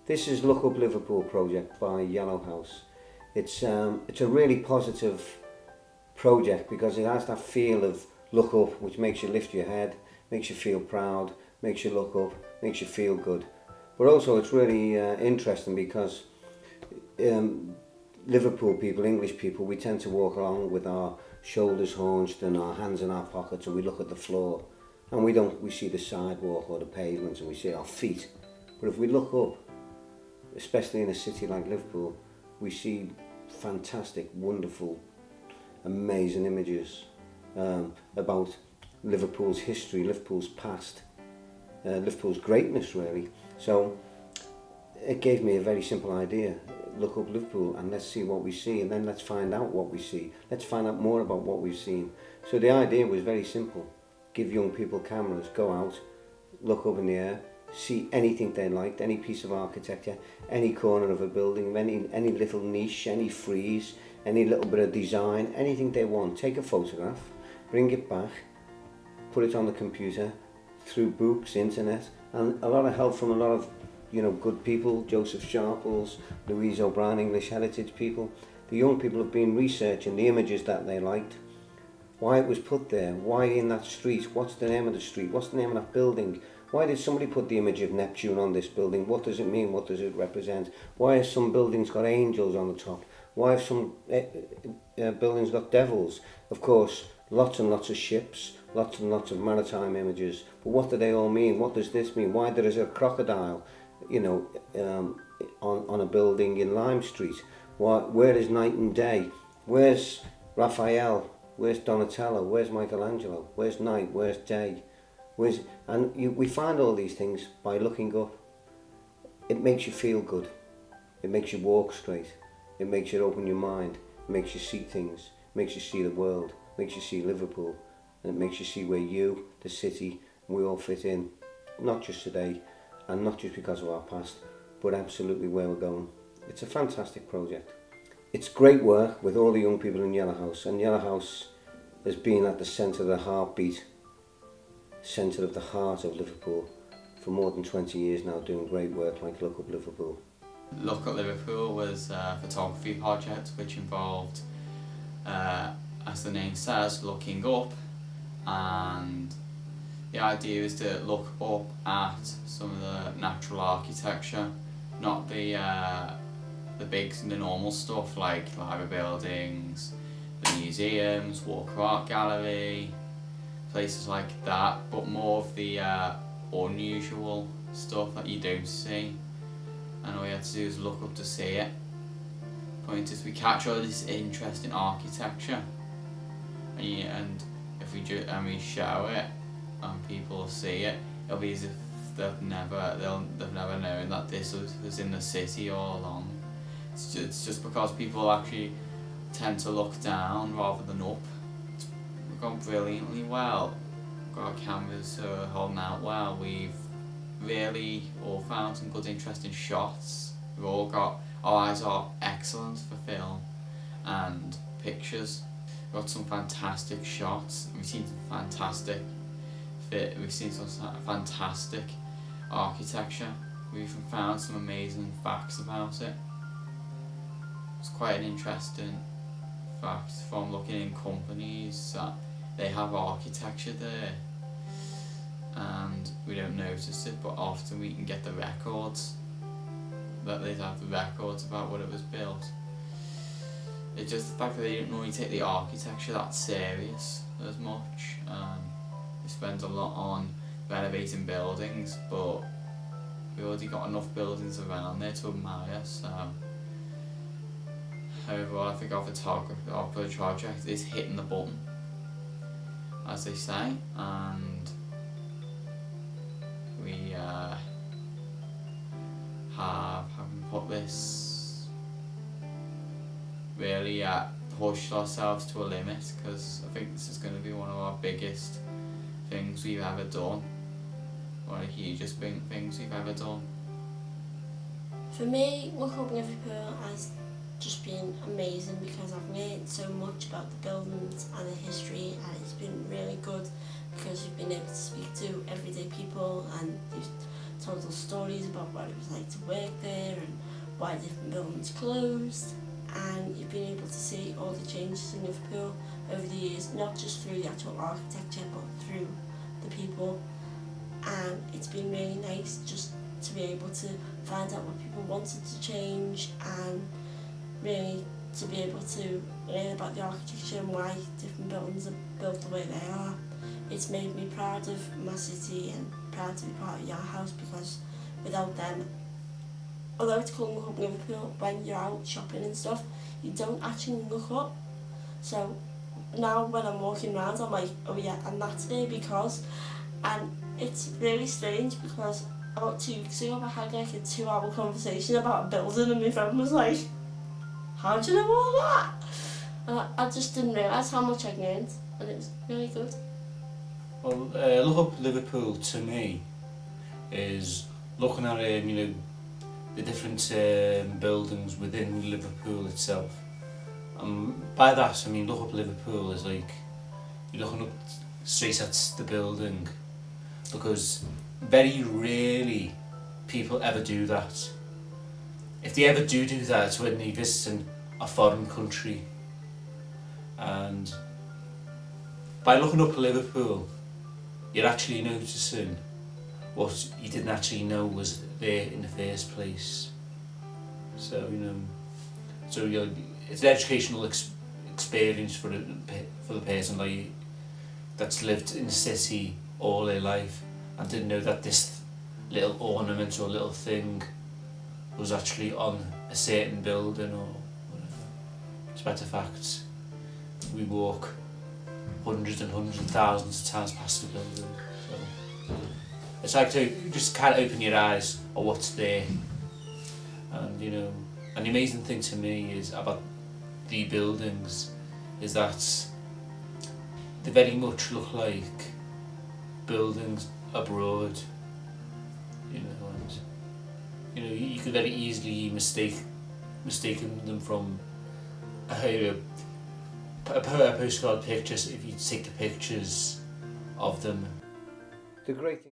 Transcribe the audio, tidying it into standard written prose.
This is Look Up Liverpool project by Yellow House. It's a really positive project because it has that feel of look up, which makes you lift your head, makes you feel proud, makes you look up, makes you feel good. But also it's really interesting because Liverpool people, English people, we tend to walk along with our shoulders hunched and our hands in our pockets, and we look at the floor and we see the sidewalk or the pavements and we see our feet. But if we look up, especially in a city like Liverpool, we see fantastic, wonderful, amazing images about Liverpool's history, Liverpool's past, Liverpool's greatness really. So it gave me a very simple idea. Look up Liverpool and let's see what we see, and then let's find out what we see. Let's find out more about what we've seen. So the idea was very simple. Give young people cameras, go out, look up in the air, see anything they liked, any piece of architecture, any corner of a building, any little niche, any frieze, any little bit of design, anything they want. Take a photograph, bring it back, put it on the computer, through books, internet, and a lot of help from a lot of good people, Joseph Sharples, Louise O'Brien, English heritage people. The young people have been researching the images that they liked, why it was put there, why in that street, what's the name of the street, what's the name of that building, why did somebody put the image of Neptune on this building, what does it mean, what does it represent, why have some buildings got angels on the top, why have some buildings got devils. Of course, lots and lots of ships, lots and lots of maritime images, but what do they all mean, what does this mean, why there is a crocodile on a building in Lime Street, where is night and day, where's Raphael, where's Donatello, where's Michelangelo, where's night, where's day, we find all these things by looking up. It makes you feel good, it makes you walk straight, it makes you open your mind, it makes you see things, it makes you see the world, it makes you see Liverpool, and it makes you see where you, the city, we all fit in, not just today and not just because of our past, but absolutely where we're going. It's a fantastic project. It's great work with all the young people in Yellow House, and Yellow House has been at the centre of the heartbeat, centre of the heart of Liverpool for more than 20 years now, doing great work like Look Up Liverpool. Look Up Liverpool was a photography project which involved, as the name says, looking up, and the idea is to look up at some of the natural architecture, not the normal stuff like library buildings, the museums, Walker Art Gallery, places like that, but more of the unusual stuff that you don't see, and all you have to do is look up to see it. Point is, we catch all this interesting architecture, and if we show it and people see it, it'll be as if they've never known that this was in the city all along. It's just because people actually tend to look down rather than up. We've gone brilliantly well. We've got our cameras holding out well. We've really all found some good interesting shots. We've all got, our eyes are excellent for film and pictures. We've got some fantastic shots. We've seen some fantastic architecture. We've even found some amazing facts about it. It's quite an interesting fact from looking in companies that they have architecture there and we don't notice it, but often we can get the records, that they'd have the records about what it was built. It's just the fact that they don't normally take the architecture that serious as much. They spend a lot on renovating buildings, but we've already got enough buildings around there to admire, so overall I think our project is hitting the button, as they say, and we having put this really pushed ourselves to a limit, because I think this is going to be one of our biggest things we've ever done, one of the hugest things we've ever done. For me, Look Up Liverpool has just been amazing because I've learned so much about the buildings and the history, and it's been really good because you've been able to speak to everyday people and you've told us stories about what it was like to work there and why different buildings closed, and you've been able to see all the changes in Liverpool over the years, not just through the actual architecture but through the people. And it's been really nice just to be able to find out what people wanted to change, and really to be able to learn about the architecture and why different buildings are built the way they are. It's made me proud of my city and proud to be part of your house, because without them, although it's called Look Up Liverpool, when you're out shopping and stuff, you don't actually look up. So now when I'm walking around, I'm like, oh yeah, and that's there because, and it's really strange because about 2 weeks ago I had like a 2-hour conversation about a building and my friend was like, how do you know all that? And I just didn't realise how much I learned, and it was really good. Well, Look Up Liverpool to me is looking at you know, the different buildings within Liverpool itself. By that I mean Look Up Liverpool is like you're looking up straight at the building, because very rarely people ever do that. If they ever do that, it's when they're visiting a foreign country. And by looking up Liverpool, you're actually noticing what you didn't actually know was there in the first place. So you know, it's an educational experience for the person like that's lived in the city all their life and didn't know that this little ornament or little thing was actually on a certain building or whatever. Despite the fact we walk hundreds and thousands of times past the building. So it's like to just kind of open your eyes on what's there. And you know, and the amazing thing to me is about the buildings is that they very much look like buildings abroad, you know, and you know, you could very easily mistaken them from a postcard pictures if you take the pictures of them. The great thing